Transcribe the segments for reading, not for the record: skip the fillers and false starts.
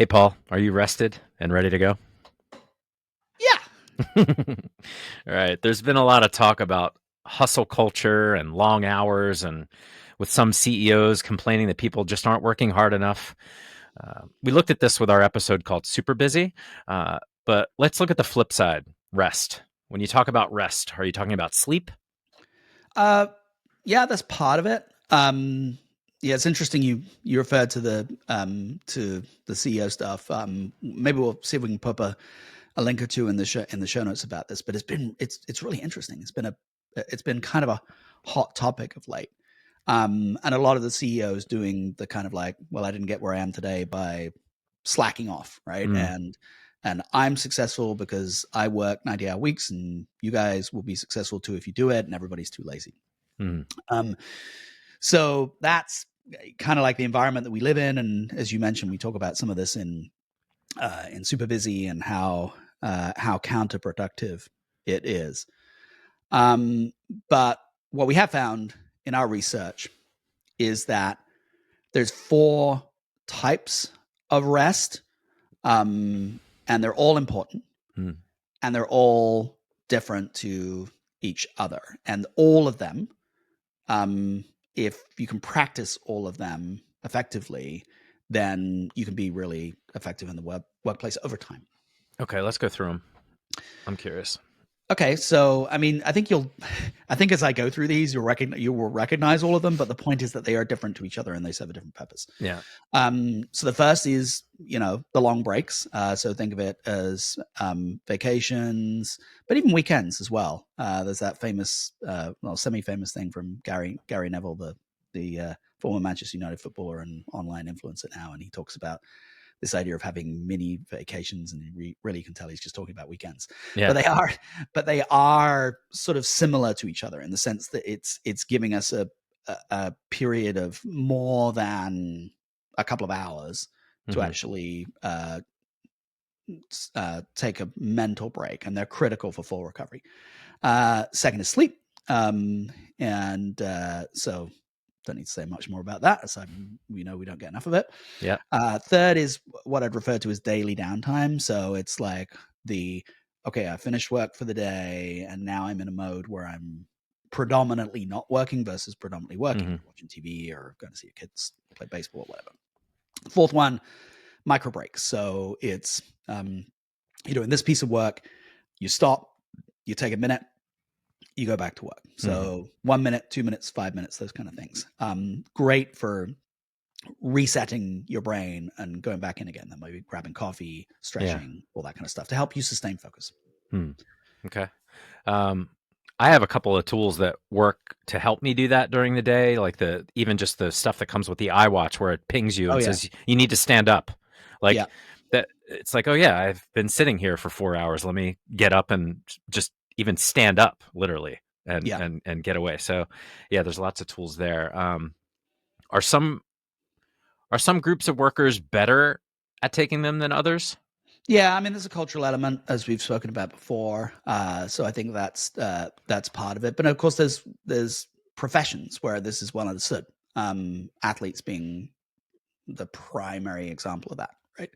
Hey, Paul, are you rested and ready to go? Yeah. All right. There's been a lot of talk about hustle culture and long hours, and with some CEOs complaining that people just aren't working hard enough. We looked at this with our episode called Super Busy, uh, but let's look at the flip side, rest. When you talk about rest, are you talking about sleep? Uh, yeah, that's part of it. Yeah, it's interesting you referred to the CEO stuff. Maybe we'll see if we can put a link or two in the show notes about this. But it's really interesting. It's been kind of a hot topic of late. And a lot of the CEOs doing the kind of like, well, I didn't get where I am today by slacking off, right? Mm, And I'm successful because I work 90-hour weeks, and you guys will be successful too if you do it, and everybody's too lazy. mm, Um, so that's kind of like the environment that we live in. And as you mentioned, we talk about some of this in Super Busy and how counterproductive it is. Um, but what we have found in our research is that there's four types of rest, and they're all important, mm. and they're all different to each other, and all of them, um, if you can practice all of them effectively, then you can be really effective in the workplace over time. Okay, let's go through them. I'm curious. Okay, so I mean, I think as I go through these, you will recognize all of them, but the point is that they are different to each other and they serve a different purpose. Yeah. So the first is, the long breaks. So think of it as vacations, but even weekends as well. There's that famous, well, semi-famous thing from Gary Neville, the former Manchester United footballer and online influencer now, and he talks about this idea of having mini vacations, and really you can tell he's just talking about weekends. But Yeah. they are sort of similar to each other in the sense that it's giving us a period of more than a couple of hours to Hmm. actually take a mental break, and they're critical for full recovery. Second is sleep, and so don't need to say much more about that, aside from we know we don't get enough of it. Yeah. Third is what I'd refer to as daily downtime. So it's like okay, I finished work for the day, and now I'm in a mode where I'm predominantly not working versus predominantly working, Hmm. watching TV or going to see your kids play baseball or whatever. Fourth one, micro breaks. So it's, you're doing this piece of work, you stop, you take a minute, you go back to work. Hmm. So 1 minute, 2 minutes, 5 minutes, those kind of things. Great for resetting your brain and going back in again. Then maybe grabbing coffee, Yeah. stretching, all that kind of stuff to help you sustain focus. Hmm. Okay. Um, I have a couple of tools that work to help me do that during the day, like the even just the stuff that comes with the iWatch where it pings you Oh and yeah, says you need to stand up. yeah, Like that it's like, "Oh yeah, I've been sitting here for 4 hours. Let me get up and just even stand up literally and yeah. get away." So, yeah, there's lots of tools there. Are some groups of workers better at taking them than others? Yeah, I mean, there's a cultural element as we've spoken about before, so I think that's part of it. But of course, there's professions where this is well understood. Athletes being the primary example of that, right?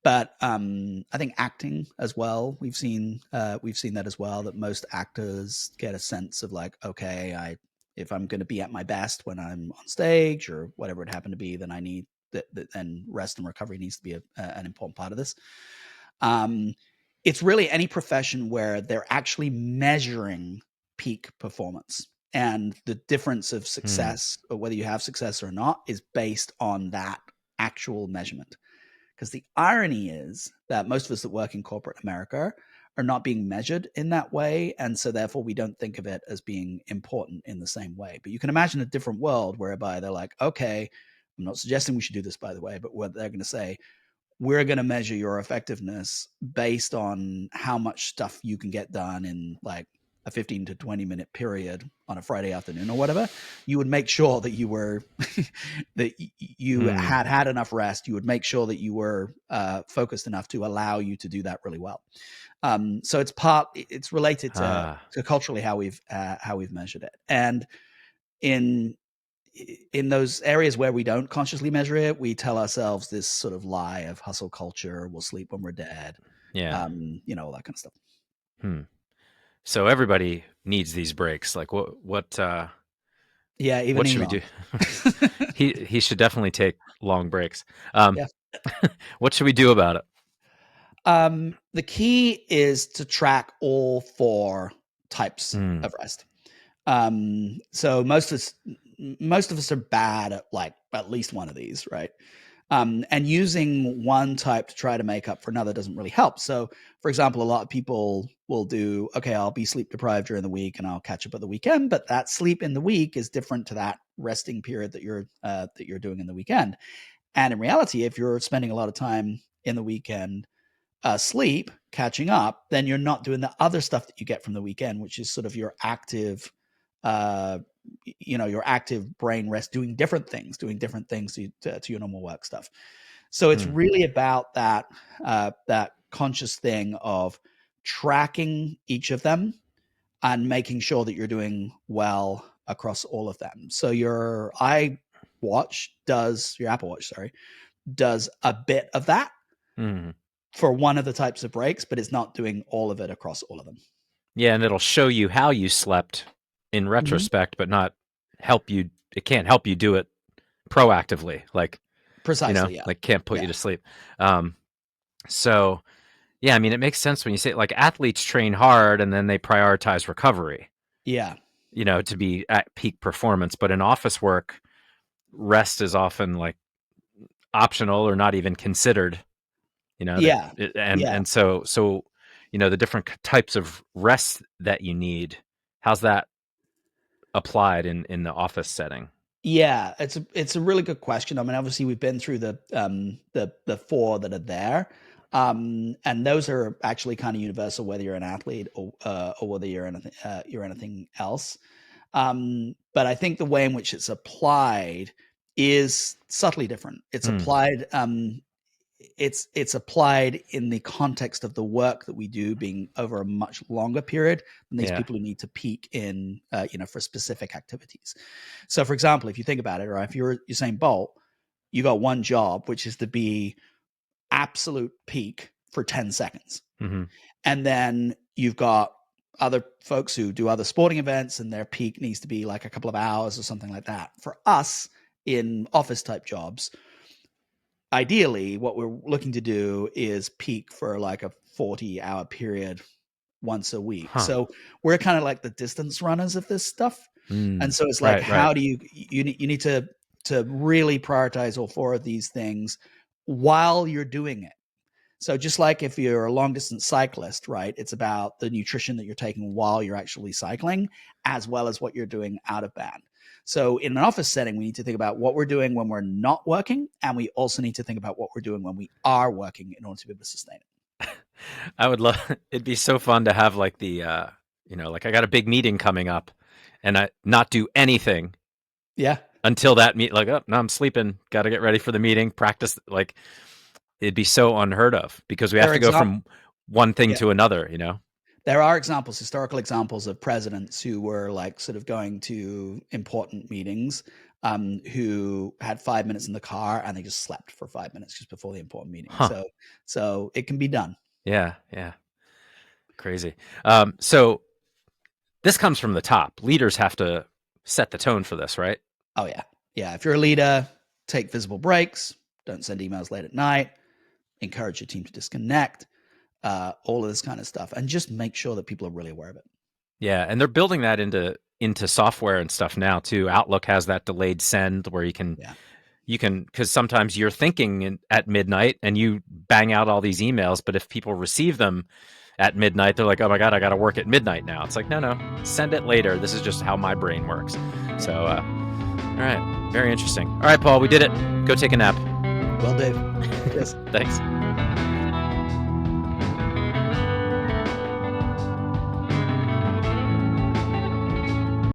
But I think acting as well. We've seen that as well. That most actors get a sense of like, okay, if I'm going to be at my best when I'm on stage or whatever it happened to be, then I need that. And rest and recovery needs to be an important part of this. Um, it's really any profession where they're actually measuring peak performance. And the difference of Hmm. success, or whether you have success or not, is based on that actual measurement. Because the irony is that most of us that work in corporate America are not being measured in that way. And so therefore we don't think of it as being important in the same way. But you can imagine a different world whereby they're like, okay, I'm not suggesting we should do this, by the way, but what they're going to say, we're going to measure your effectiveness based on how much stuff you can get done in like a 15 to 20-minute period on a Friday afternoon or whatever. You would make sure that you were that you Hmm. had enough rest. You would make sure that you were focused enough to allow you to do that really well. So it's related to Ah. culturally how we've measured it. And in in those areas where we don't consciously measure it, we tell ourselves this sort of lie of hustle culture. We'll sleep when we're dead. Yeah. All that kind of stuff. So everybody needs these breaks. Like what even what should we do? He should definitely take long breaks. Yeah. What should we do about it? The key is to track all 4 types of rest. So most of us are bad at like at least one of these, right? And using one type to try to make up for another doesn't really help. So, for example, a lot of people will do, okay, I'll be sleep deprived during the week and I'll catch up at the weekend, but that sleep in the week is different to that resting period that you're doing in the weekend. And in reality, if you're spending a lot of time in the weekend sleep catching up, then you're not doing the other stuff that you get from the weekend, which is sort of your active your active brain rest, doing different things to your normal work stuff. So it's really about that conscious thing of tracking each of them and making sure that you're doing well across all of them. So your Apple Watch, does a bit of that for one of the types of breaks, but it's not doing all of it across all of them. Yeah, and it'll show you how you slept in retrospect, but not help you. It can't help you do it proactively. Like, precisely, like can't put you to sleep. So yeah, I mean, it makes sense when you say like athletes train hard and then they prioritize recovery. Yeah. To be at peak performance. But in office work, rest is often like optional or not even considered. And so the different types of rest that you need, how's that applied in the office setting? Yeah, it's a really good question. I mean, obviously we've been through the 4 that are there. And those are actually kind of universal, whether you're an athlete or whether you're anything else. But I think the way in which it's applied is subtly different. It's applied. It's applied in the context of the work that we do being over a much longer period than these people who need to peak in, for specific activities. So, for example, if you think about it, or if you're Usain Bolt, you got one job, which is to be absolute peak for 10 seconds. And then you've got other folks who do other sporting events and their peak needs to be like a couple of hours or something like that. For us in office type jobs, ideally what we're looking to do is peak for like a 40-hour period once a week. So we're kind of like the distance runners of this stuff. And so it's like, how do you need to really prioritize all 4 of these things while you're doing it. So just like if you're a long distance cyclist, right, it's about the nutrition that you're taking while you're actually cycling, as well as what you're doing out of band. So in an office setting, we need to think about what we're doing when we're not working. And we also need to think about what we're doing when we are working in order to be able to sustain it. I would love, it'd be so fun to have like the, like I got a big meeting coming up and I not do anything. Yeah. Until that like, oh, no, I'm sleeping. Got to get ready for the meeting. Practice. Like, it'd be so unheard of because we have to go from one thing to another. There are historical examples of presidents who were like sort of going to important meetings, who had 5 minutes in the car and they just slept for 5 minutes just before the important meeting. So it can be done. Yeah, crazy. So this comes from the top. Leaders have to set the tone for this, right? Oh, yeah. If you're a leader, take visible breaks. Don't send emails late at night. Encourage your team to disconnect. All of this kind of stuff. And just make sure that people are really aware of it. Yeah, and they're building that into software and stuff now, too. Outlook has that delayed send where you can, because sometimes you're thinking at midnight and you bang out all these emails, but if people receive them at midnight, they're like, oh my God, I got to work at midnight now. It's like, no, send it later. This is just how my brain works. So, all right. Very interesting. All right, Paul, we did it. Go take a nap. Well, Dave. Yes. Thanks.